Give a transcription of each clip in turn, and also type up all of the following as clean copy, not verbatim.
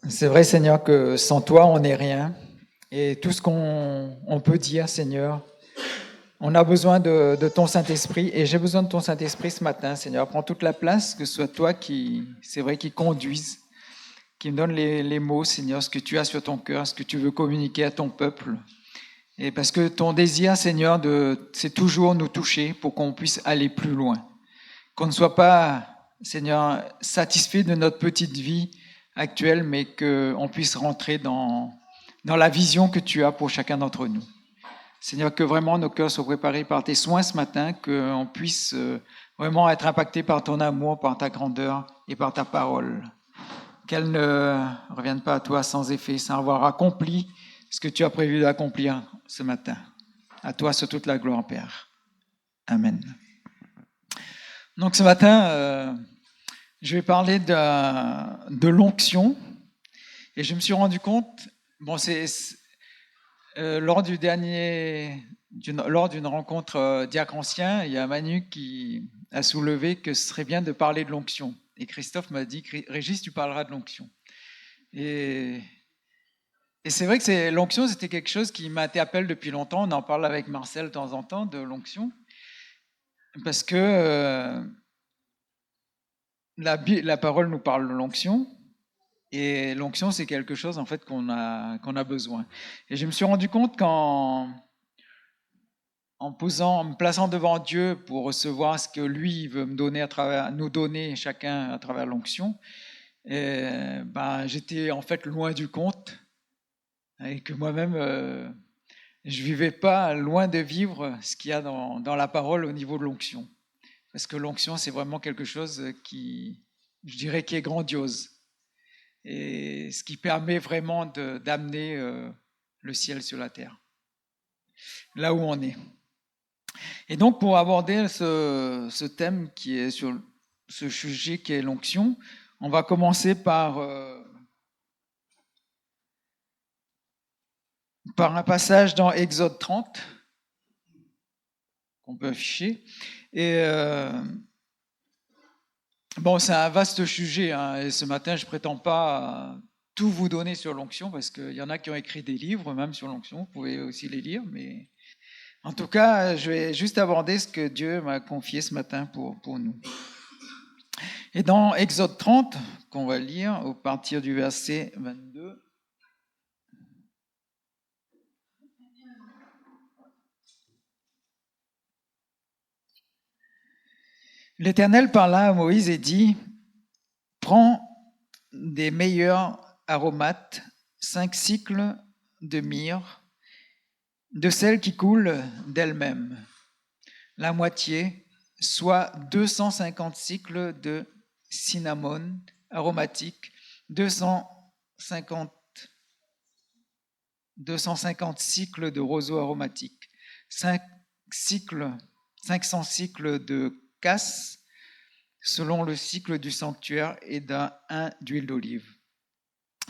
C'est vrai, Seigneur, que sans toi, on n'est rien. Et tout ce qu'on peut dire, Seigneur, on a besoin de ton Saint-Esprit. Et j'ai besoin de ton Saint-Esprit ce matin, Seigneur. Prends toute la place, que ce soit toi qui, c'est vrai, qui conduise, qui me donne les mots, Seigneur, ce que tu as sur ton cœur, ce que tu veux communiquer à ton peuple. Et parce que ton désir, Seigneur, c'est toujours nous toucher pour qu'on puisse aller plus loin. Qu'on ne soit pas, Seigneur, satisfait de notre petite vie actuelle, mais qu'on puisse rentrer dans la vision que tu as pour chacun d'entre nous. Seigneur, que vraiment nos cœurs soient préparés par tes soins ce matin, qu'on puisse vraiment être impacté par ton amour, par ta grandeur et par ta parole. Qu'elle ne revienne pas à toi sans effet, sans avoir accompli ce que tu as prévu d'accomplir ce matin. À toi soit toute la gloire, Père. Amen. Donc ce matin, je vais parler de l'onction. Et je me suis rendu compte, bon, lors d'une rencontre diacre ancien, il y a Manu qui a soulevé que ce serait bien de parler de l'onction. Et Christophe m'a dit, Régis, tu parleras de l'onction. Et c'est vrai que l'onction, c'était quelque chose qui m'interpelle depuis longtemps. On en parle avec Marcel de temps en temps, de l'onction. Parce que la parole nous parle de l'onction. Et l'onction, c'est quelque chose en fait qu'on a besoin. Et je me suis rendu compte qu'en me plaçant devant Dieu pour recevoir ce que lui veut nous donner chacun à travers l'onction, j'étais en fait loin du compte et que moi-même je vivais pas loin de vivre ce qu'il y a dans la parole au niveau de l'onction. Parce que l'onction, c'est vraiment quelque chose qui, je dirais, qui est grandiose. Et ce qui permet vraiment d'amener le ciel sur la terre, là où on est. Et donc, pour aborder ce thème qui est sur ce sujet qui est l'onction, on va commencer par un passage dans Exode 30, qu'on peut afficher. Et bon, c'est un vaste sujet, hein, et ce matin, je ne prétends pas tout vous donner sur l'onction, parce qu'il y en a qui ont écrit des livres, même sur l'onction, vous pouvez aussi les lire, mais en tout cas, je vais juste aborder ce que Dieu m'a confié ce matin pour nous. Et dans Exode 30, qu'on va lire à partir du verset 22, l'Éternel parla à Moïse et dit, « Prends des meilleurs aromates, 5 cycles de myrrhe, de celles qui coulent d'elles-mêmes, la moitié, soit 250 cycles de cinnamome aromatique, 250 cycles de roseau aromatique, 500 cycles de cassis, selon le cycle du sanctuaire, et d'un d'huile d'olive.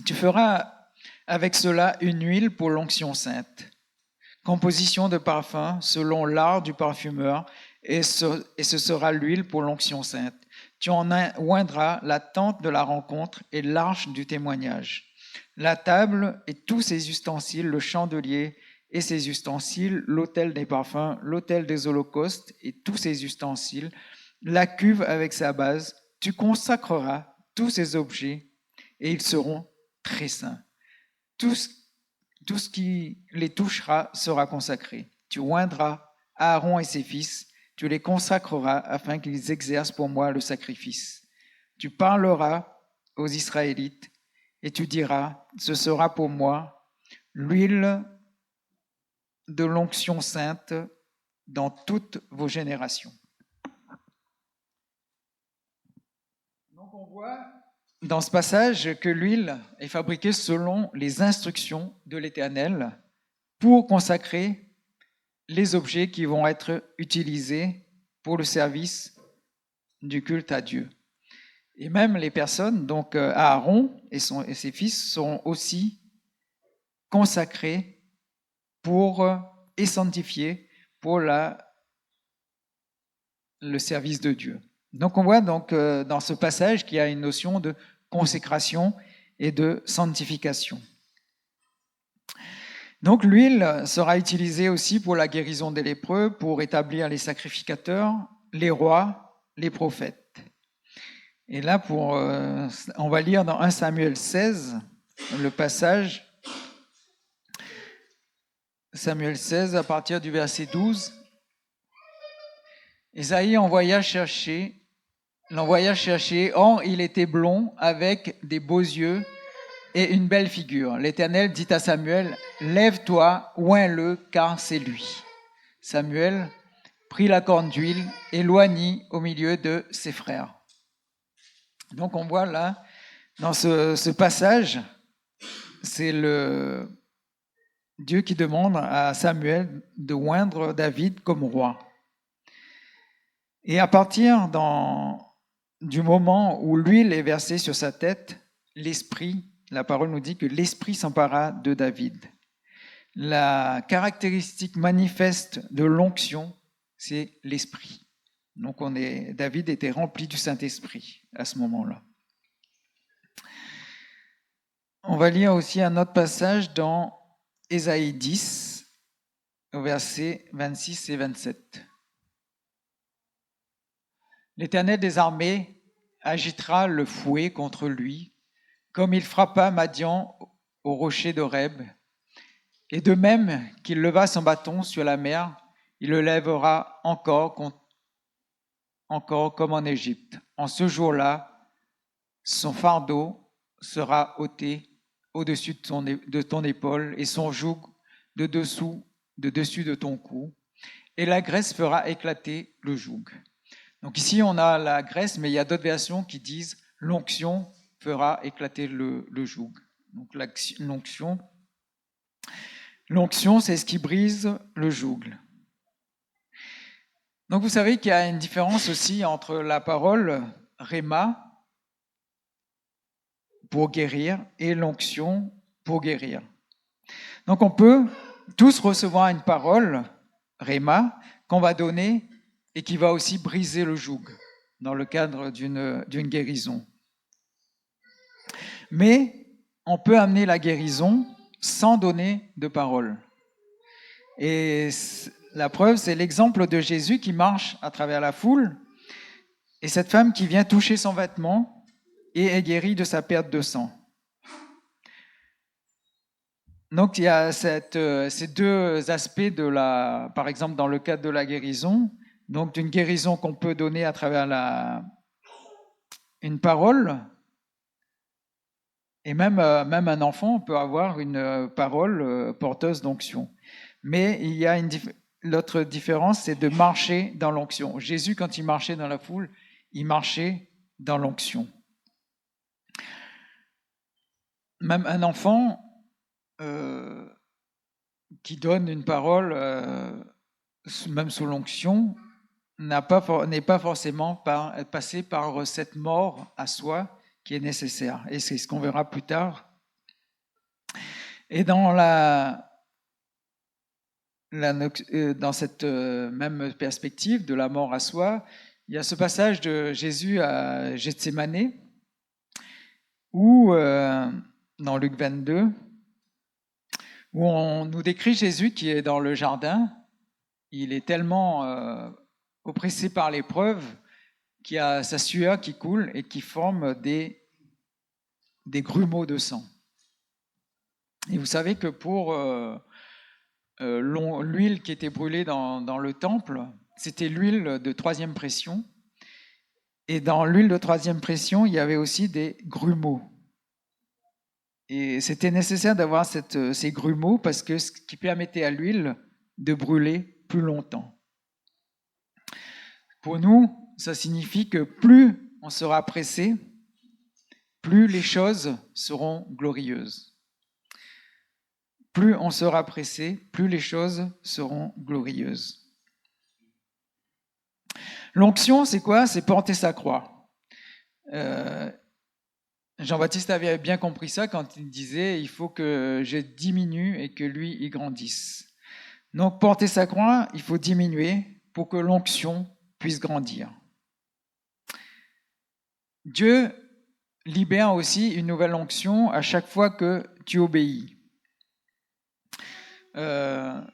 Tu feras avec cela une huile pour l'onction sainte, composition de parfum selon l'art du parfumeur, et ce sera l'huile pour l'onction sainte. Tu en oindras la tente de la rencontre et l'arche du témoignage, la table et tous ses ustensiles, le chandelier et ses ustensiles, l'autel des parfums, l'autel des holocaustes et tous ses ustensiles, la cuve avec sa base. Tu consacreras tous ces objets et ils seront très saints. Tout ce qui les touchera sera consacré. Tu oindras Aaron et ses fils, tu les consacreras afin qu'ils exercent pour moi le sacrifice. Tu parleras aux Israélites et tu diras, ce sera pour moi l'huile de l'onction sainte dans toutes vos générations. Donc on voit dans ce passage que l'huile est fabriquée selon les instructions de l'Éternel pour consacrer les objets qui vont être utilisés pour le service du culte à Dieu. Et même les personnes, donc Aaron et ses fils, sont aussi consacrés et sanctifiés pour le service de Dieu. Donc on voit dans ce passage qu'il y a une notion de consécration et de sanctification. Donc l'huile sera utilisée aussi pour la guérison des lépreux, pour établir les sacrificateurs, les rois, les prophètes. Et là, on va lire dans 1 Samuel 16, le passage, Samuel 16 à partir du verset 12. Ésaïe l'envoya chercher, or il était blond, avec des beaux yeux et une belle figure. L'Éternel dit à Samuel, « Lève-toi, oins-le, car c'est lui. » Samuel prit la corne d'huile et l'oignit au milieu de ses frères. Donc on voit là, dans ce passage, c'est le Dieu qui demande à Samuel de oindre David comme roi. Et à partir du moment où l'huile est versée sur sa tête, la parole nous dit que l'Esprit s'empara de David. La caractéristique manifeste de l'onction, c'est l'Esprit. Donc David était rempli du Saint-Esprit à ce moment-là. On va lire aussi un autre passage dans Ésaïe 10, au verset 26 et 27. L'Éternel des armées agitera le fouet contre lui, comme il frappa Madian au rocher d'Horeb. Et de même qu'il leva son bâton sur la mer, il le lèvera encore comme en Égypte. En ce jour-là, son fardeau sera ôté au-dessus de ton épaule et son joug de dessus de ton cou, et la graisse fera éclater le joug. Donc ici, on a la graisse, mais il y a d'autres versions qui disent l'onction fera éclater le joug. Donc l'onction, c'est ce qui brise le joug. Donc vous savez qu'il y a une différence aussi entre la parole réma pour guérir et l'onction pour guérir. Donc on peut tous recevoir une parole réma qu'on va donner et qui va aussi briser le joug dans le cadre d'une guérison. Mais on peut amener la guérison sans donner de parole. Et la preuve, c'est l'exemple de Jésus qui marche à travers la foule et cette femme qui vient toucher son vêtement et est guérie de sa perte de sang. Donc il y a ces deux aspects par exemple dans le cadre de la guérison, donc d'une guérison qu'on peut donner à travers une parole, et même un enfant peut avoir une parole porteuse d'onction. Mais il y a l'autre différence, c'est de marcher dans l'onction. Jésus, quand il marchait dans la foule, il marchait dans l'onction. Même un enfant qui donne une parole, même sous l'onction, n'est pas forcément passé par cette mort à soi qui est nécessaire. Et c'est ce qu'on verra plus tard. Et dans dans cette même perspective de la mort à soi, il y a ce passage de Jésus à Gethsémane, où, dans Luc 22, où on nous décrit Jésus qui est dans le jardin. Il est tellement oppressé par l'épreuve qu'il y a sa sueur qui coule et qui forme des grumeaux de sang. Et vous savez que pour l'huile qui était brûlée dans le temple, c'était l'huile de 3e pression. Et dans l'huile de 3e pression, il y avait aussi des grumeaux. Et c'était nécessaire d'avoir ces grumeaux parce que ce qui permettait à l'huile de brûler plus longtemps. Pour nous, ça signifie que plus on sera pressé, plus les choses seront glorieuses. Plus on sera pressé, plus les choses seront glorieuses. L'onction, c'est quoi? C'est porter sa croix. Jean-Baptiste avait bien compris ça quand il disait « il faut que je diminue et que lui, il grandisse ». Donc, porter sa croix, il faut diminuer pour que l'onction puisse grandir. Dieu libère aussi une nouvelle onction à chaque fois que tu obéis. Quand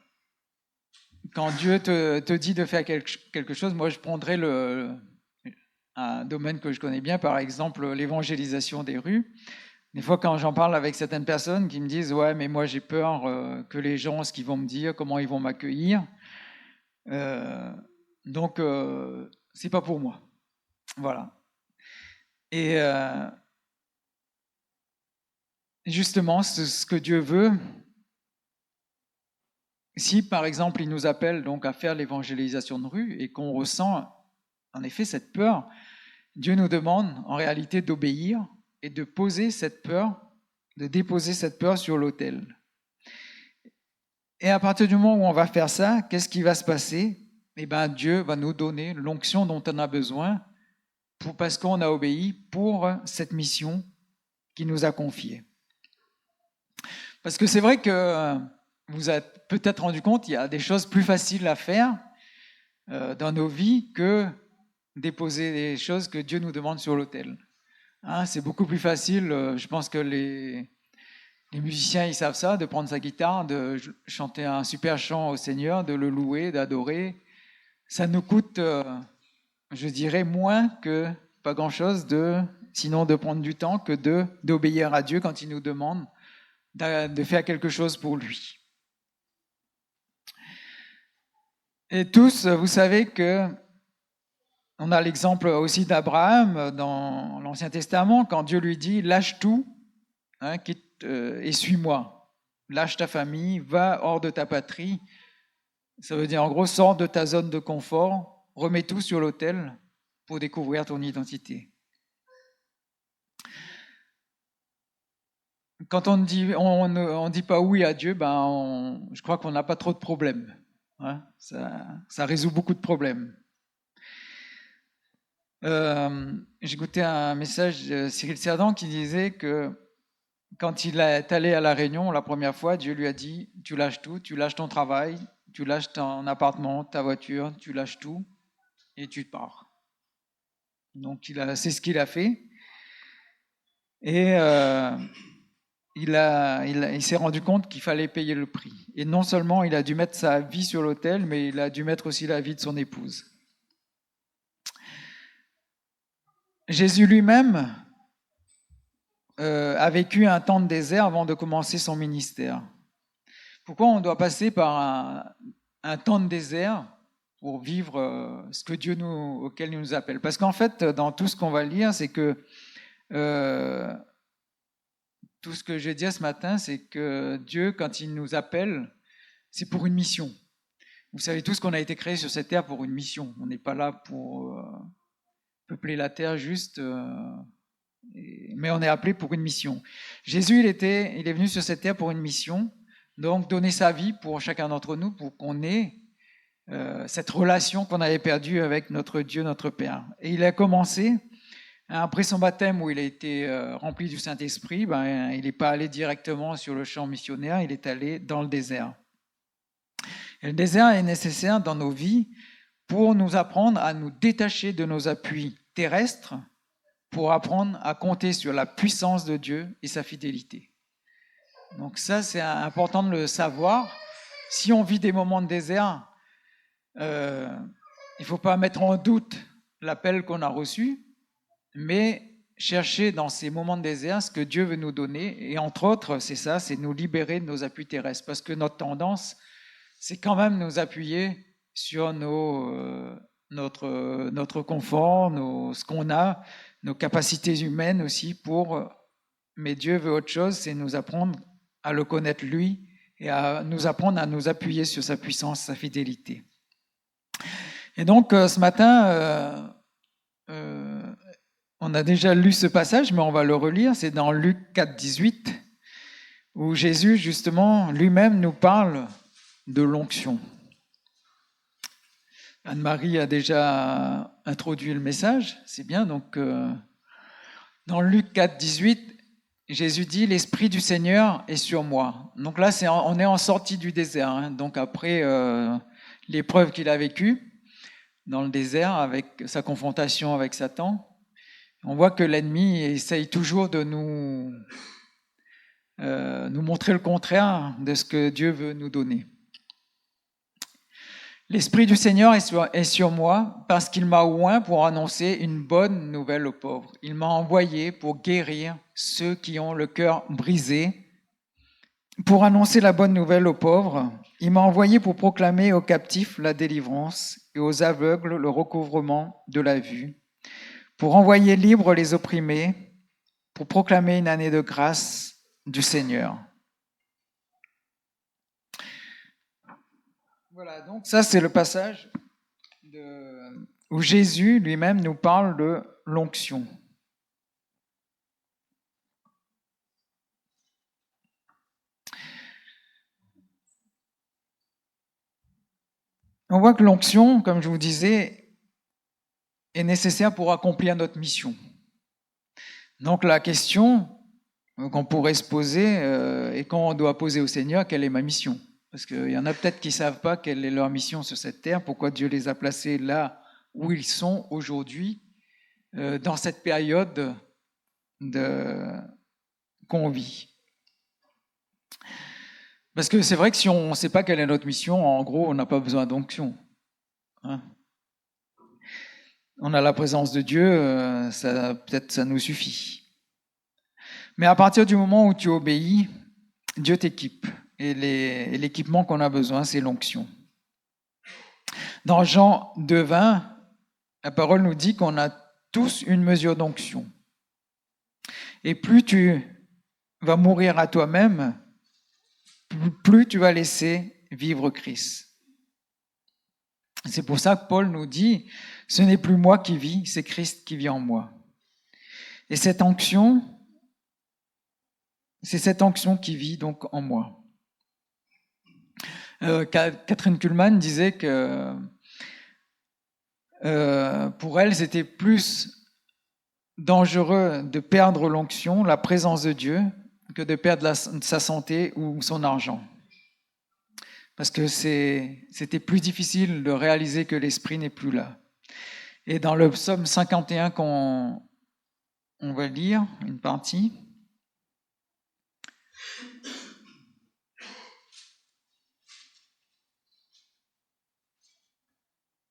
Dieu te dit de faire quelque chose, moi je prendrais un domaine que je connais bien, par exemple l'évangélisation des rues. Des fois, quand j'en parle avec certaines personnes qui me disent « Ouais, mais moi j'ai peur que les gens, ce qu'ils vont me dire, comment ils vont m'accueillir. Donc, c'est pas pour moi. » Voilà. Et justement, ce que Dieu veut, si par exemple il nous appelle donc à faire l'évangélisation de rue et qu'on ressent en effet cette peur, Dieu nous demande en réalité d'obéir et de poser cette peur, de déposer cette peur sur l'autel. Et à partir du moment où on va faire ça, qu'est-ce qui va se passer? Eh bien, Dieu va nous donner l'onction dont on a besoin parce qu'on a obéi pour cette mission qu'il nous a confiée. Parce que c'est vrai que vous avez peut-être rendu compte, il y a des choses plus faciles à faire dans nos vies que déposer des choses que Dieu nous demande sur l'autel. Hein, c'est beaucoup plus facile, je pense que les musiciens, ils savent ça, de prendre sa guitare, de chanter un super chant au Seigneur, de le louer, d'adorer. Ça nous coûte, je dirais, moins que pas grand-chose, sinon de prendre du temps que d'obéir à Dieu quand il nous demande de faire quelque chose pour lui. Et tous, vous savez que on a l'exemple aussi d'Abraham dans l'Ancien Testament, quand Dieu lui dit « lâche tout hein, quitte, et suis-moi, lâche ta famille, va hors de ta patrie ». Ça veut dire en gros, sors de ta zone de confort, remets tout sur l'autel pour découvrir ton identité. Quand on ne dit pas oui à Dieu, je crois qu'on n'a pas trop de problèmes. Hein, ça résout beaucoup de problèmes. J'écoutais un message de Cyril Cerdan qui disait que quand il est allé à La Réunion la première fois, Dieu lui a dit « tu lâches tout, tu lâches ton travail, tu lâches ton appartement, ta voiture, tu lâches tout et tu pars ». Donc c'est ce qu'il a fait. Et il s'est rendu compte qu'il fallait payer le prix. Et non seulement il a dû mettre sa vie sur l'autel, mais il a dû mettre aussi la vie de son épouse. Jésus lui-même a vécu un temps de désert avant de commencer son ministère. Pourquoi on doit passer par un temps de désert pour vivre ce que Dieu auquel il nous appelle? Parce qu'en fait, dans tout ce qu'on va lire, c'est que tout ce que je vais dire ce matin, c'est que Dieu, quand il nous appelle, c'est pour une mission. Vous savez tous qu'on a été créé sur cette terre pour une mission. On n'est pas là pour peupler la terre juste, mais on est appelé pour une mission. Jésus, il est venu sur cette terre pour une mission, donc donner sa vie pour chacun d'entre nous, pour qu'on ait cette relation qu'on avait perdue avec notre Dieu, notre Père. Et il a commencé, après son baptême où il a été rempli du Saint-Esprit, il n'est pas allé directement sur le champ missionnaire, il est allé dans le désert. Et le désert est nécessaire dans nos vies pour nous apprendre à nous détacher de nos appuis terrestres, pour apprendre à compter sur la puissance de Dieu et sa fidélité. Donc ça, c'est important de le savoir. Si on vit des moments de désert, il ne faut pas mettre en doute l'appel qu'on a reçu, mais chercher dans ces moments de désert ce que Dieu veut nous donner. Et entre autres, c'est ça, c'est nous libérer de nos appuis terrestres. Parce que notre tendance, c'est quand même nous appuyer sur notre confort, ce qu'on a, nos capacités humaines aussi mais Dieu veut autre chose, c'est nous apprendre à le connaître lui et à nous apprendre à nous appuyer sur sa puissance, sa fidélité. Et donc ce matin, on a déjà lu ce passage, mais on va le relire, c'est dans Luc 4, 18, où Jésus justement lui-même nous parle de l'onction. Anne-Marie a déjà introduit le message, c'est bien. Donc, dans Luc 4, 18, Jésus dit « L'Esprit du Seigneur est sur moi ». Donc là, on est en sortie du désert. Hein, donc après l'épreuve qu'il a vécue dans le désert avec sa confrontation avec Satan, On voit que l'ennemi essaye toujours de nous montrer le contraire de ce que Dieu veut nous donner. L'Esprit du Seigneur est sur moi parce qu'il m'a oint pour annoncer une bonne nouvelle aux pauvres. Il m'a envoyé pour guérir ceux qui ont le cœur brisé, pour annoncer la bonne nouvelle aux pauvres. Il m'a envoyé pour proclamer aux captifs la délivrance et aux aveugles le recouvrement de la vue, pour envoyer libres les opprimés, pour proclamer une année de grâce du Seigneur. Voilà, donc ça c'est le passage où Jésus lui-même nous parle de l'onction. On voit que l'onction, comme je vous disais, est nécessaire pour accomplir notre mission. Donc la question qu'on pourrait se poser et qu'on doit poser au Seigneur, quelle est ma mission ? Parce qu'il y en a peut-être qui ne savent pas quelle est leur mission sur cette terre, pourquoi Dieu les a placés là où ils sont aujourd'hui, dans cette période qu'on vit. Parce que c'est vrai que si on ne sait pas quelle est notre mission, en gros, on n'a pas besoin d'onction. Hein ? On a la présence de Dieu, peut-être ça nous suffit. Mais à partir du moment où tu obéis, Dieu t'équipe. Et l'équipement qu'on a besoin, c'est l'onction. Dans Jean 2,20, la parole nous dit qu'on a tous une mesure d'onction. Et plus tu vas mourir à toi-même, plus tu vas laisser vivre Christ. C'est pour ça que Paul nous dit, ce n'est plus moi qui vis, c'est Christ qui vit en moi. Et cette onction, c'est cette onction qui vit donc en moi. Catherine Kuhlman disait que pour elle, c'était plus dangereux de perdre l'onction, la présence de Dieu, que de perdre sa santé ou son argent. Parce que c'était plus difficile de réaliser que l'esprit n'est plus là. Et dans le psaume 51 qu'on va lire, une partie,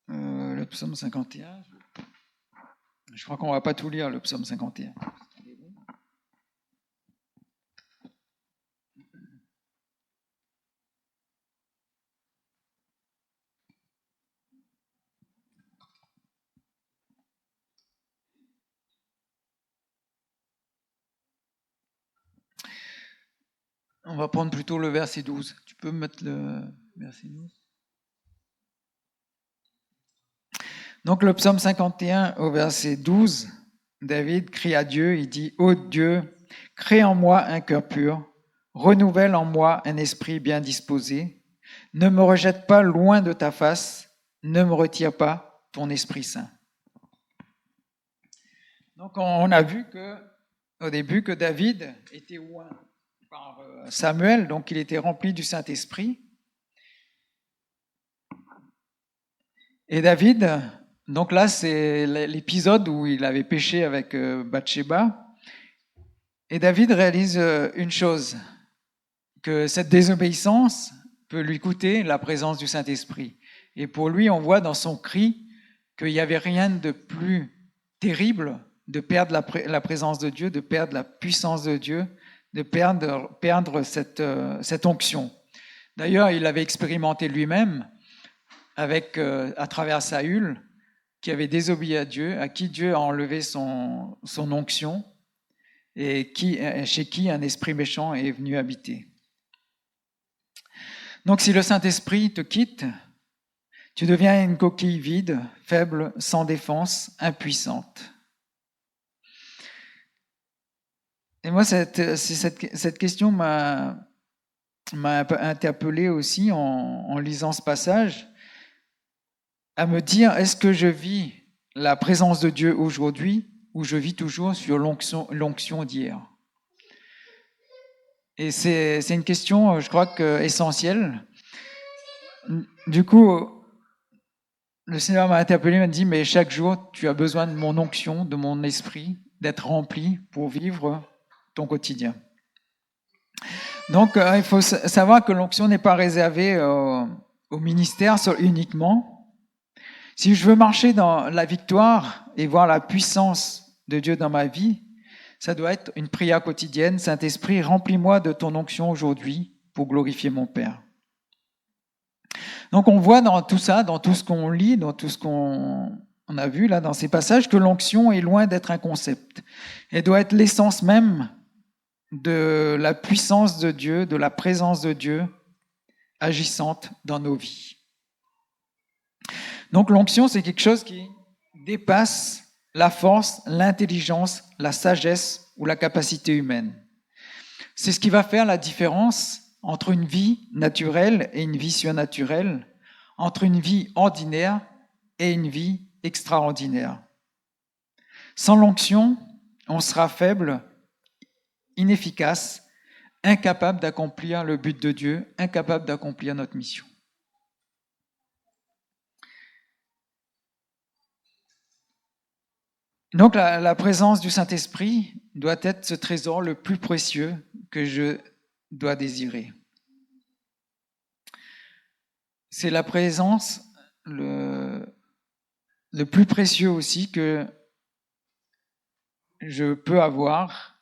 le psaume 51, je crois qu'on ne va pas tout lire, le psaume 51. On va prendre plutôt le verset 12. Tu peux mettre le verset 12 ? Donc le psaume 51 au verset 12, David crie à Dieu, il dit « Ô Dieu, crée en moi un cœur pur, renouvelle en moi un esprit bien disposé, ne me rejette pas loin de ta face, ne me retire pas ton Esprit Saint. » Donc on a vu au début que David était oint par Samuel, donc il était rempli du Saint-Esprit. Et David, donc là c'est l'épisode où il avait péché avec Bathsheba, et David réalise une chose, que cette désobéissance peut lui coûter la présence du Saint-Esprit. Et pour lui, on voit dans son cri qu'il n'y avait rien de plus terrible de perdre la présence de Dieu, de perdre la puissance de Dieu, de perdre cette onction. D'ailleurs, il l'avait expérimenté lui-même à travers Saül, qui avait désobéi à Dieu, à qui Dieu a enlevé son onction et chez qui un esprit méchant est venu habiter. Donc si le Saint-Esprit te quitte, tu deviens une coquille vide, faible, sans défense, impuissante. Et moi, cette question m'a interpellé aussi en lisant ce passage, à me dire, est-ce que je vis la présence de Dieu aujourd'hui ou je vis toujours sur l'onction d'hier ? Et c'est une question, je crois, essentielle. Du coup, le Seigneur m'a interpellé, m'a dit, mais chaque jour, tu as besoin de mon onction, de mon esprit, d'être rempli pour vivre ton quotidien. Donc, il faut savoir que l'onction n'est pas réservée au ministère uniquement. Si je veux marcher dans la victoire et voir la puissance de Dieu dans ma vie, ça doit être une prière quotidienne. Saint-Esprit, remplis-moi de ton onction aujourd'hui pour glorifier mon Père. Donc on voit dans tout ça, dans tout ce qu'on lit, dans tout ce qu'on a vu là dans ces passages, que l'onction est loin d'être un concept. Elle doit être l'essence même de la puissance de Dieu, de la présence de Dieu agissante dans nos vies. Donc l'onction, c'est quelque chose qui dépasse la force, l'intelligence, la sagesse ou la capacité humaine. C'est ce qui va faire la différence entre une vie naturelle et une vie surnaturelle, entre une vie ordinaire et une vie extraordinaire. Sans l'onction, on sera faible, inefficace, incapable d'accomplir le but de Dieu, incapable d'accomplir notre mission. Donc la présence du Saint-Esprit doit être ce trésor le plus précieux que je dois désirer. C'est la présence le plus précieux aussi que je peux avoir.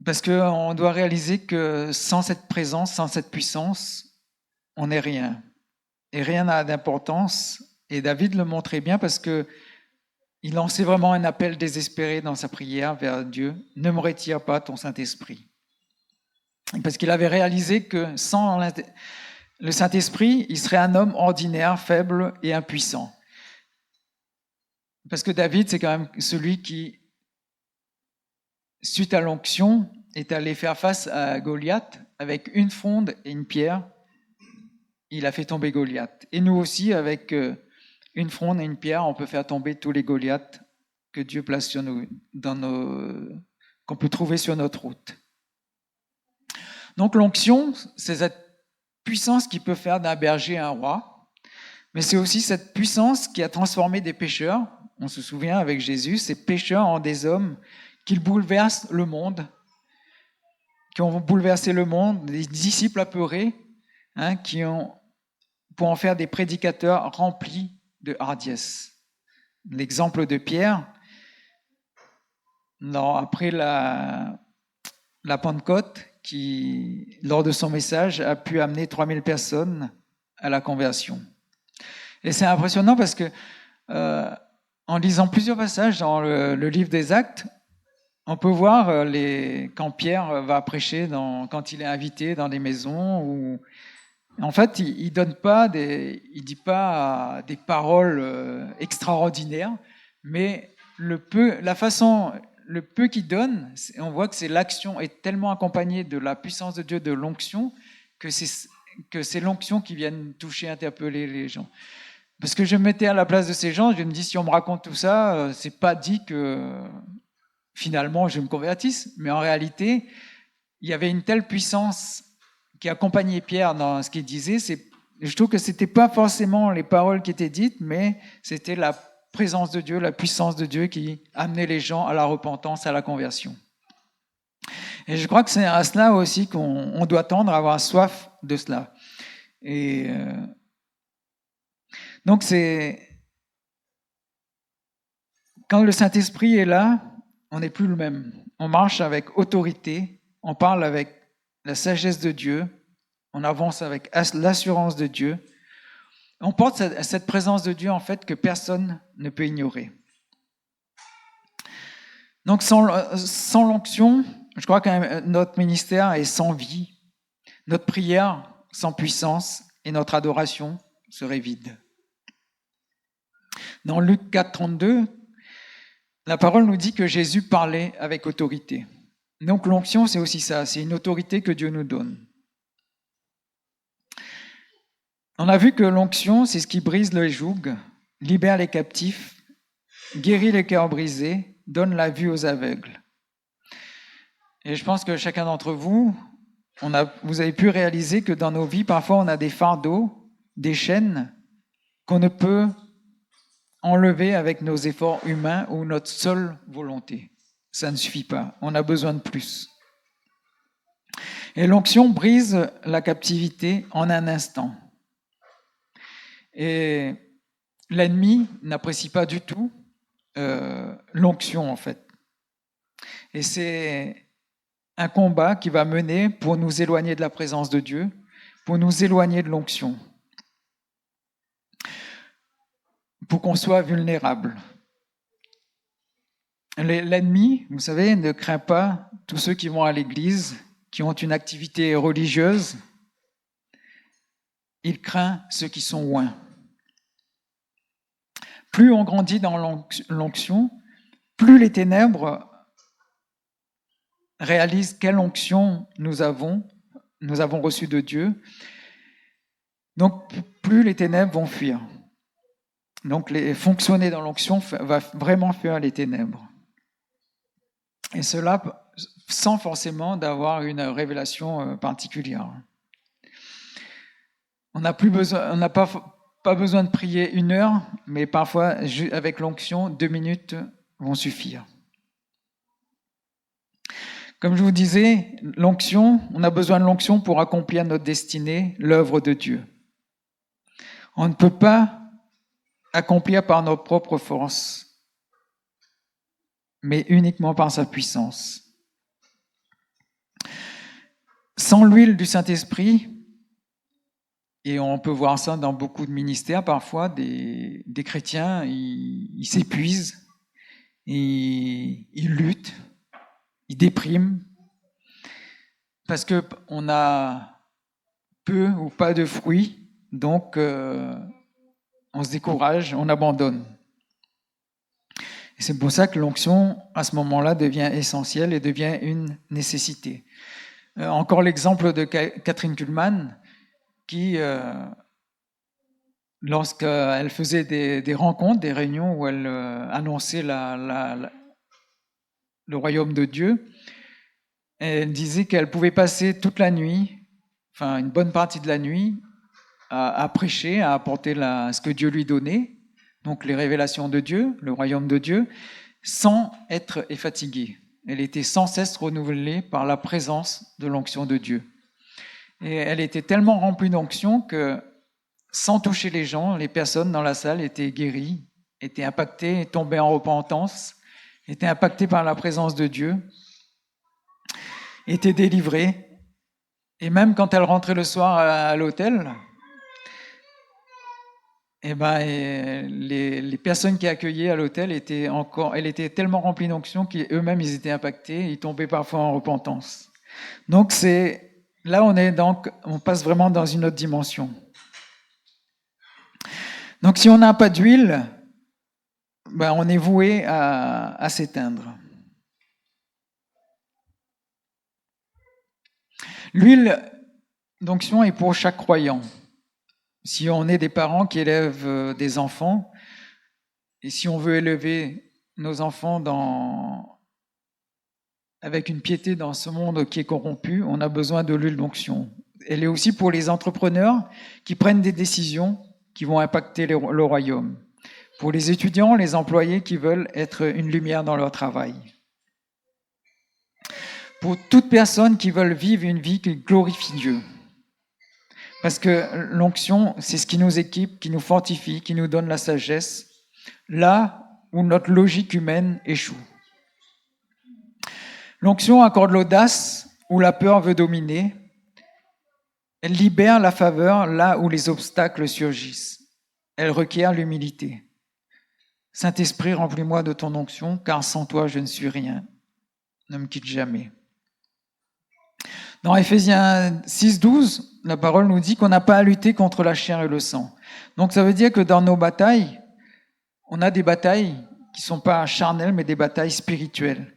Parce qu'on doit réaliser que sans cette présence, sans cette puissance, on n'est rien. Et rien n'a d'importance. Et David le montrait bien parce que il lançait vraiment un appel désespéré dans sa prière vers Dieu. Ne me retire pas ton Saint-Esprit. Parce qu'il avait réalisé que sans le Saint-Esprit, il serait un homme ordinaire, faible et impuissant. Parce que David, c'est quand même celui qui, suite à l'onction, est allé faire face à Goliath avec une fronde et une pierre. Il a fait tomber Goliath. Et nous aussi, avec une fronde et une pierre, on peut faire tomber tous les Goliaths que Dieu place sur nous, qu'on peut trouver sur notre route. Donc l'onction, c'est cette puissance qui peut faire d'un berger un roi, mais c'est aussi cette puissance qui a transformé des pécheurs, on se souvient avec Jésus, ces pécheurs en des hommes qui bouleversent le monde, qui ont bouleversé le monde, des disciples apeurés, qui ont, pour en faire des prédicateurs remplis de hardiesse. L'exemple de Pierre, après la Pentecôte, qui, lors de son message, a pu amener 3000 personnes à la conversion. Et c'est impressionnant parce que, en lisant plusieurs passages dans le livre des Actes, on peut voir quand Pierre va prêcher, quand il est invité dans des maisons, où, en fait, il dit pas des paroles extraordinaires, mais le peu qu'il donne, on voit que l'action est tellement accompagnée de la puissance de Dieu, de l'onction, que c'est l'onction qui vient toucher, interpeller les gens. Parce que je me mettais à la place de ces gens, je me dis, si on me raconte tout ça, c'est pas dit que finalement je me convertisse, mais en réalité, il y avait une telle puissance qui accompagnait Pierre dans ce qu'il disait. Je trouve que c'était pas forcément les paroles qui étaient dites, mais c'était la présence de Dieu, la puissance de Dieu qui amenait les gens à la repentance, à la conversion. Et je crois que c'est à cela aussi qu'on doit tendre à avoir soif de cela. Et donc quand le Saint-Esprit est là, on n'est plus le même. On marche avec autorité, on parle avec la sagesse de Dieu, on avance avec l'assurance de Dieu. On porte cette présence de Dieu, en fait, que personne ne peut ignorer. Donc, sans l'onction, je crois que notre ministère est sans vie, notre prière sans puissance et notre adoration serait vide. Dans Luc 4, 32, la parole nous dit que Jésus parlait avec autorité. Donc, l'onction, c'est aussi ça, c'est une autorité que Dieu nous donne. On a vu que l'onction, c'est ce qui brise le joug, libère les captifs, guérit les cœurs brisés, donne la vue aux aveugles. Et je pense que chacun d'entre vous vous avez pu réaliser que dans nos vies, parfois, on a des fardeaux, des chaînes qu'on ne peut enlever avec nos efforts humains ou notre seule volonté. Ça ne suffit pas. On a besoin de plus. Et l'onction brise la captivité en un instant. Et l'ennemi n'apprécie pas du tout l'onction, en fait. Et c'est un combat qui va mener pour nous éloigner de la présence de Dieu, pour nous éloigner de l'onction, pour qu'on soit vulnérable. L'ennemi, vous savez, ne craint pas tous ceux qui vont à l'église, qui ont une activité religieuse. Il craint ceux qui sont loin. Plus on grandit dans l'onction, plus les ténèbres réalisent quelle onction nous avons reçue de Dieu. Donc, plus les ténèbres vont fuir. Donc, fonctionner dans l'onction va vraiment fuir les ténèbres. Et cela sans forcément d'avoir une révélation particulière. On n'a pas besoin de prier 1 heure, mais parfois, avec l'onction, 2 minutes vont suffire. Comme je vous disais, l'onction, on a besoin de l'onction pour accomplir notre destinée, l'œuvre de Dieu. On ne peut pas accomplir par nos propres forces, mais uniquement par sa puissance. Sans l'huile du Saint-Esprit, et on peut voir ça dans beaucoup de ministères, parfois des chrétiens, ils s'épuisent, ils luttent, ils dépriment, parce qu'on a peu ou pas de fruits, donc on se décourage, on abandonne. Et c'est pour ça que l'onction, à ce moment-là, devient essentielle et devient une nécessité. Encore l'exemple de Catherine Kuhlman, qui, lorsqu'elle faisait des rencontres, des réunions où elle annonçait le royaume de Dieu, elle disait qu'elle pouvait passer toute la nuit, enfin une bonne partie de la nuit, à prêcher, à apporter ce que Dieu lui donnait, donc les révélations de Dieu, le royaume de Dieu, sans être fatiguée. Elle était sans cesse renouvelée par la présence de l'onction de Dieu. Et elle était tellement remplie d'onction que, sans toucher les gens, les personnes dans la salle étaient guéries, étaient impactées, tombaient en repentance, étaient impactées par la présence de Dieu, étaient délivrées. Et même quand elle rentrait le soir à l'hôtel, les personnes qui accueillaient à l'hôtel elle était tellement remplie d'onction qu'eux-mêmes ils étaient impactés, ils tombaient parfois en repentance. Donc là on passe vraiment dans une autre dimension. Donc si on n'a pas d'huile, on est voué à s'éteindre. L'huile d'onction est pour chaque croyant. Si on est des parents qui élèvent des enfants, et si on veut élever nos enfants avec une piété dans ce monde qui est corrompu, on a besoin de l'huile d'onction. Elle est aussi pour les entrepreneurs qui prennent des décisions qui vont impacter le royaume. Pour les étudiants, les employés qui veulent être une lumière dans leur travail. Pour toute personne qui veut vivre une vie qui glorifie Dieu. Parce que l'onction, c'est ce qui nous équipe, qui nous fortifie, qui nous donne la sagesse, là où notre logique humaine échoue. L'onction accorde l'audace où la peur veut dominer. Elle libère la faveur là où les obstacles surgissent. Elle requiert l'humilité. Saint-Esprit, remplis-moi de ton onction, car sans toi je ne suis rien. Ne me quitte jamais. Dans Éphésiens 6,12, la parole nous dit qu'on n'a pas à lutter contre la chair et le sang. Donc ça veut dire que dans nos batailles, on a des batailles qui ne sont pas charnelles, mais des batailles spirituelles.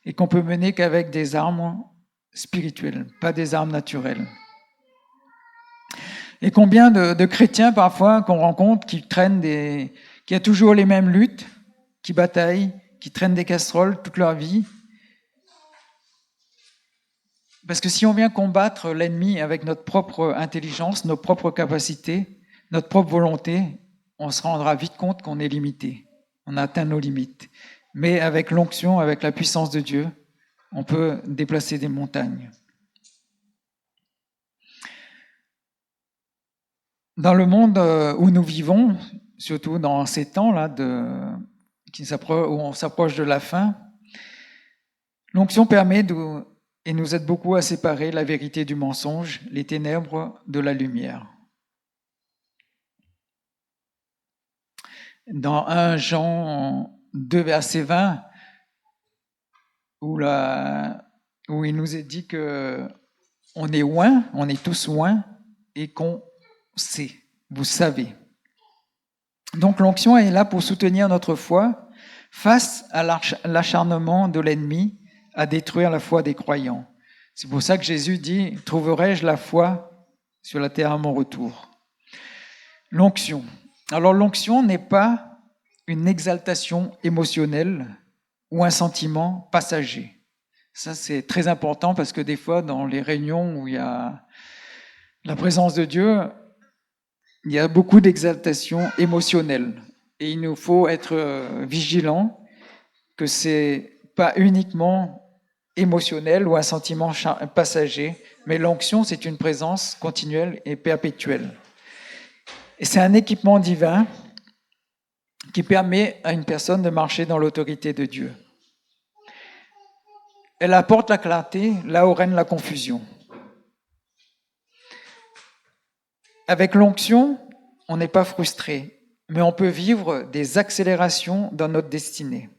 Et qu'on peut mener qu'avec des armes spirituelles, pas des armes naturelles. Et combien de chrétiens parfois qu'on rencontre qui a toujours les mêmes luttes, qui bataillent, qui traînent des casseroles toute leur vie. Parce que si on vient combattre l'ennemi avec notre propre intelligence, nos propres capacités, notre propre volonté, on se rendra vite compte qu'on est limité. On a atteint nos limites. Mais avec l'onction, avec la puissance de Dieu, on peut déplacer des montagnes. Dans le monde où nous vivons, surtout dans ces temps-là où on s'approche de la fin, l'onction permet et nous aide beaucoup à séparer la vérité du mensonge, les ténèbres de la lumière. Dans 1 Jean 2, verset 20, où il nous est dit que on est tous oints et qu'on sait, vous savez. Donc l'onction est là pour soutenir notre foi face à l'acharnement de l'ennemi à détruire la foi des croyants. C'est pour ça que Jésus dit « Trouverai-je la foi sur la terre à mon retour ?» L'onction. Alors l'onction n'est pas une exaltation émotionnelle ou un sentiment passager. Ça, c'est très important parce que des fois, dans les réunions où il y a la présence de Dieu, il y a beaucoup d'exaltation émotionnelle. Et il nous faut être vigilants que c'est pas uniquement émotionnel ou un sentiment passager, mais l'onction, c'est une présence continuelle et perpétuelle. Et c'est un équipement divin qui permet à une personne de marcher dans l'autorité de Dieu. Elle apporte la clarté là où règne la confusion. Avec l'onction, on n'est pas frustré, mais on peut vivre des accélérations dans notre destinée.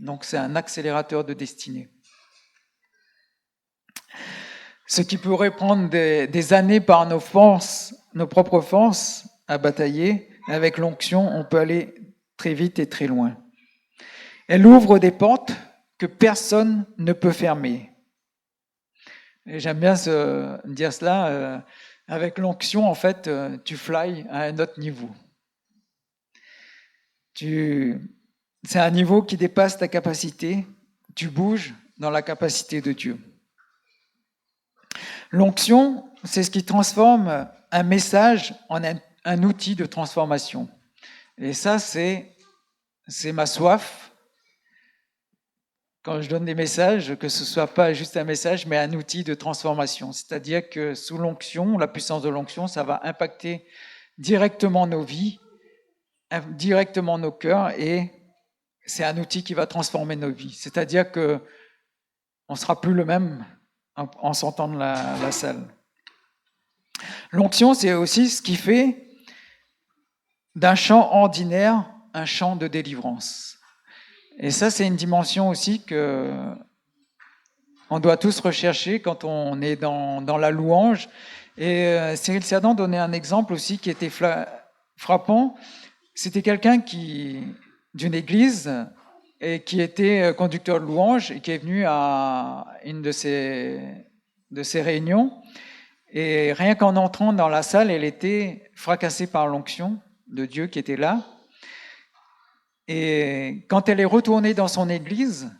Donc c'est un accélérateur de destinée. Ce qui pourrait prendre des années par nos propres forces à batailler, avec l'onction, on peut aller très vite et très loin. Elle ouvre des portes que personne ne peut fermer. Et j'aime bien dire cela, avec l'onction, en fait, tu fly à un autre niveau. C'est un niveau qui dépasse ta capacité, tu bouges dans la capacité de Dieu. L'onction, c'est ce qui transforme un message en un outil de transformation. Et ça, c'est ma soif. Quand je donne des messages, que ce ne soit pas juste un message, mais un outil de transformation. C'est-à-dire que sous l'onction, la puissance de l'onction, ça va impacter directement nos vies, directement nos cœurs, et c'est un outil qui va transformer nos vies. C'est-à-dire qu'on ne sera plus le même en sortant de la salle. L'onction, c'est aussi ce qui fait d'un chant ordinaire un chant de délivrance. Et ça, c'est une dimension aussi que on doit tous rechercher quand on est dans la louange. Et Cyril Cerdan donnait un exemple aussi qui était frappant. C'était quelqu'un d'une église et qui était conducteur de louange et qui est venu à une de ces réunions. Et rien qu'en entrant dans la salle, elle était fracassée par l'onction de Dieu qui était là. Et quand elle est retournée dans son église,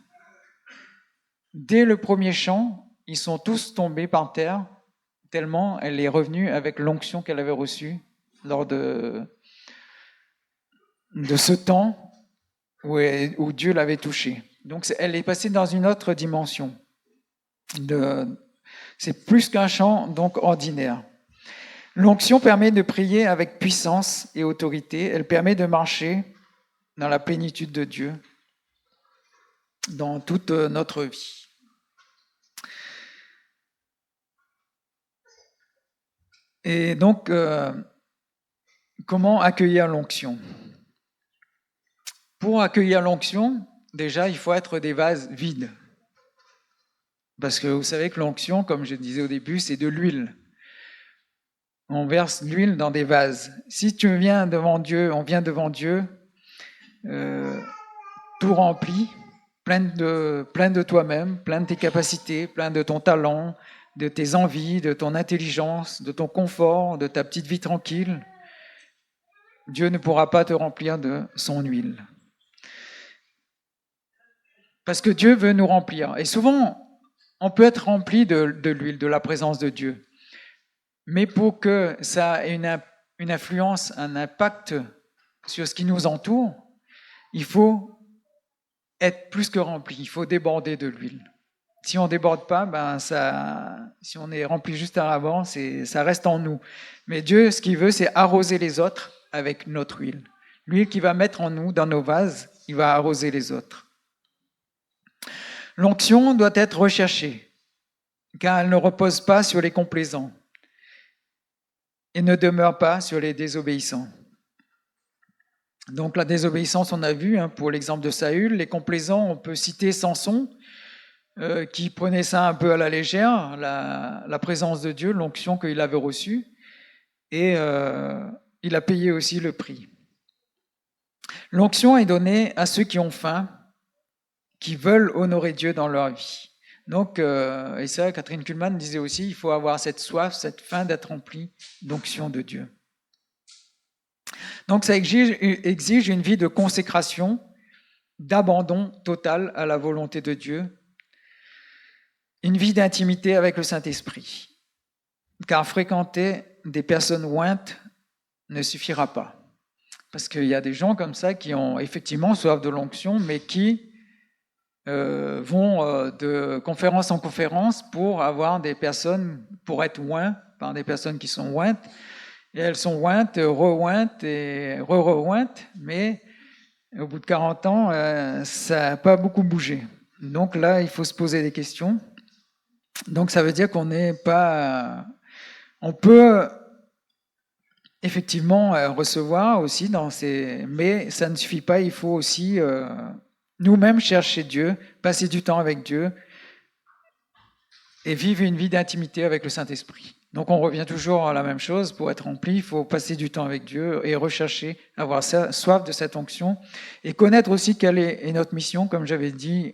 dès le premier chant, ils sont tous tombés par terre, tellement elle est revenue avec l'onction qu'elle avait reçue lors de ce temps où Dieu l'avait touchée. Donc elle est passée dans une autre dimension. C'est plus qu'un chant donc ordinaire. L'onction permet de prier avec puissance et autorité. Elle permet de marcher dans la plénitude de Dieu dans toute notre vie. Et donc, comment accueillir l'onction ? Pour accueillir l'onction, déjà, il faut être des vases vides. Parce que vous savez que l'onction, comme je disais au début, c'est de l'huile. On verse l'huile dans des vases. Si tu viens devant Dieu, on vient devant Dieu, tout rempli, plein de toi-même, plein de tes capacités, plein de ton talent, de tes envies, de ton intelligence, de ton confort, de ta petite vie tranquille, Dieu ne pourra pas te remplir de son huile. Parce que Dieu veut nous remplir. Et souvent, on peut être rempli de l'huile, de la présence de Dieu. Mais pour que ça ait une influence, un impact sur ce qui nous entoure, il faut être plus que rempli, il faut déborder de l'huile. Si on ne déborde pas, si on est rempli juste avant, ça reste en nous. Mais Dieu, ce qu'il veut, c'est arroser les autres avec notre huile. L'huile qu'il va mettre en nous, dans nos vases, il va arroser les autres. L'onction doit être recherchée, car elle ne repose pas sur les complaisants et ne demeure pas sur les désobéissants. Donc la désobéissance, on a vu, pour l'exemple de Saül. Les complaisants, on peut citer Samson, qui prenait ça un peu à la légère, la présence de Dieu, l'onction qu'il avait reçue, et il a payé aussi le prix. L'onction est donnée à ceux qui ont faim, qui veulent honorer Dieu dans leur vie. Donc, et ça, Catherine Kuhlman disait aussi, il faut avoir cette soif, cette faim d'être rempli d'onction de Dieu. Donc ça exige une vie de consécration, d'abandon total à la volonté de Dieu, une vie d'intimité avec le Saint-Esprit. Car fréquenter des personnes ointes ne suffira pas. Parce qu'il y a des gens comme ça qui ont effectivement soif de l'onction, mais qui vont de conférence en conférence pour avoir des personnes, pour être oints par des personnes qui sont ointes. Et elles sont ointes, re-ointes et re-re-ointes, mais au bout de 40 ans, ça n'a pas beaucoup bougé. Donc là, il faut se poser des questions. Donc ça veut dire qu'on n'est pas... On peut effectivement recevoir aussi mais ça ne suffit pas, il faut aussi nous-mêmes chercher Dieu, passer du temps avec Dieu et vivre une vie d'intimité avec le Saint-Esprit. Donc on revient toujours à la même chose, pour être rempli, il faut passer du temps avec Dieu et rechercher, avoir soif de cette onction et connaître aussi quelle est notre mission, comme j'avais dit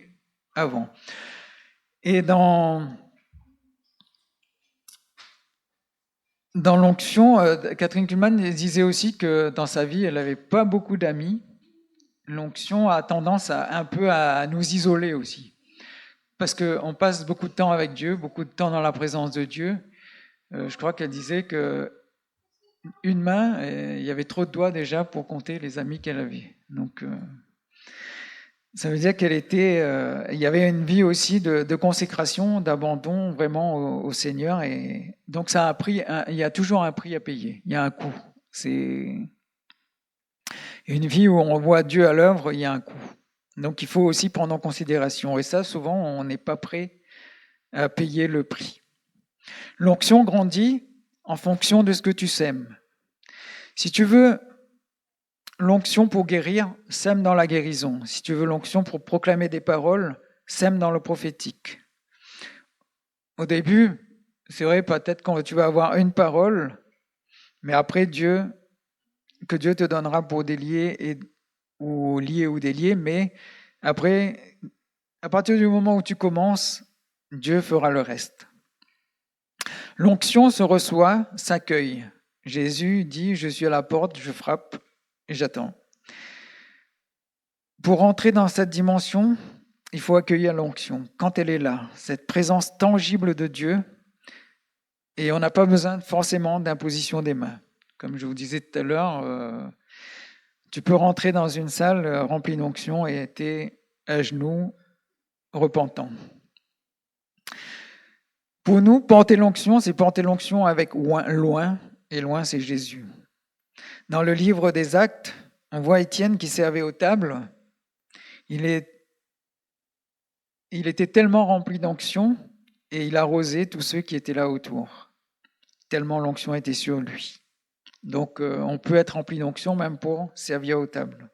avant. Et dans l'onction, Catherine Kuhlman disait aussi que dans sa vie, elle n'avait pas beaucoup d'amis. L'onction a tendance un peu à nous isoler aussi. Parce qu'on passe beaucoup de temps avec Dieu, beaucoup de temps dans la présence de Dieu. Je crois qu'elle disait que une main, il y avait trop de doigts déjà pour compter les amis qu'elle avait. Donc, ça veut dire il y avait une vie aussi de consécration, d'abandon vraiment au Seigneur. Et donc, ça a un prix, il y a toujours un prix à payer. Il y a un coût. C'est une vie où on voit Dieu à l'œuvre, il y a un coût. Donc, il faut aussi prendre en considération. Et ça, souvent, on n'est pas prêt à payer le prix. L'onction grandit en fonction de ce que tu sèmes. Si tu veux l'onction pour guérir, sème dans la guérison. Si tu veux l'onction pour proclamer des paroles, sème dans le prophétique. Au début, c'est vrai, peut-être que tu vas avoir une parole, mais après que Dieu te donnera pour délier ou lier ou délier, mais après, à partir du moment où tu commences, Dieu fera le reste. L'onction se reçoit, s'accueille. Jésus dit, je suis à la porte, je frappe et j'attends. Pour entrer dans cette dimension, il faut accueillir l'onction. Quand elle est là, cette présence tangible de Dieu, et on n'a pas besoin forcément d'imposition des mains. Comme je vous disais tout à l'heure, tu peux rentrer dans une salle remplie d'onction et être à genoux, repentant. Pour nous, porter l'onction, c'est porter l'onction avec loin, et loin, c'est Jésus. Dans le livre des Actes, on voit Étienne qui servait aux tables. Il était tellement rempli d'onction et il arrosait tous ceux qui étaient là autour, tellement l'onction était sur lui. Donc, on peut être rempli d'onction même pour servir aux tables.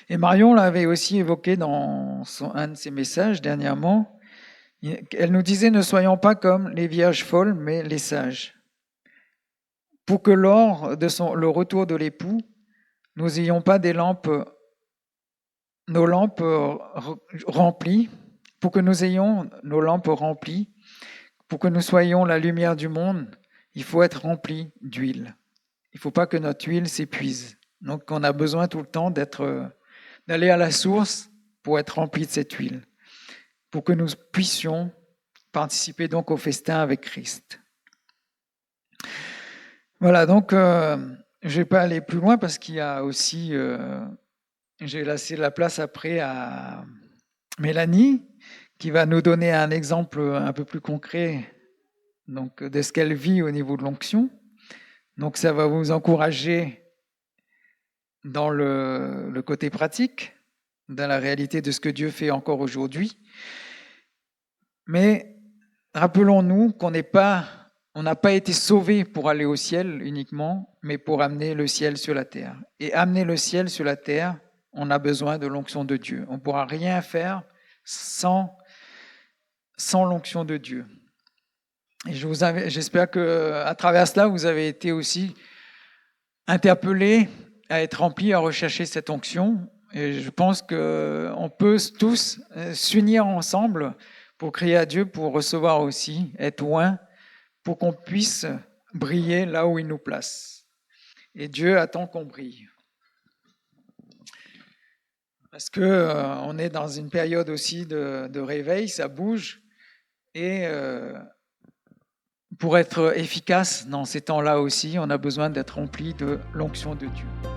Et Marion l'avait aussi évoqué dans un de ses messages dernièrement. Elle nous disait, ne soyons pas comme les vierges folles, mais les sages. Pour que lors de le retour de l'époux, nous n'ayons pas nos lampes remplies, pour que nous ayons nos lampes remplies, pour que nous soyons la lumière du monde, il faut être rempli d'huile. Il ne faut pas que notre huile s'épuise. Donc on a besoin tout le temps d'aller à la source pour être rempli de cette huile. pour que nous puissions participer donc au festin avec Christ. Voilà, donc je ne vais pas aller plus loin parce qu'il y a aussi, j'ai laissé la place après à Mélanie, qui va nous donner un exemple un peu plus concret donc, de ce qu'elle vit au niveau de l'onction. Donc ça va vous encourager dans le côté pratique, dans la réalité de ce que Dieu fait encore aujourd'hui. Mais rappelons-nous qu'on n'a pas été sauvés pour aller au ciel uniquement, mais pour amener le ciel sur la terre. Et amener le ciel sur la terre, on a besoin de l'onction de Dieu. On ne pourra rien faire sans l'onction de Dieu. Et j'espère qu'à travers cela, vous avez été aussi interpellés à être remplis, à rechercher cette onction. Et je pense qu'on peut tous s'unir ensemble pour crier à Dieu, pour recevoir aussi, être loin, pour qu'on puisse briller là où il nous place. Et Dieu attend qu'on brille. Parce qu'on est dans une période aussi de réveil, ça bouge. Et pour être efficace dans ces temps-là aussi, on a besoin d'être rempli de l'onction de Dieu.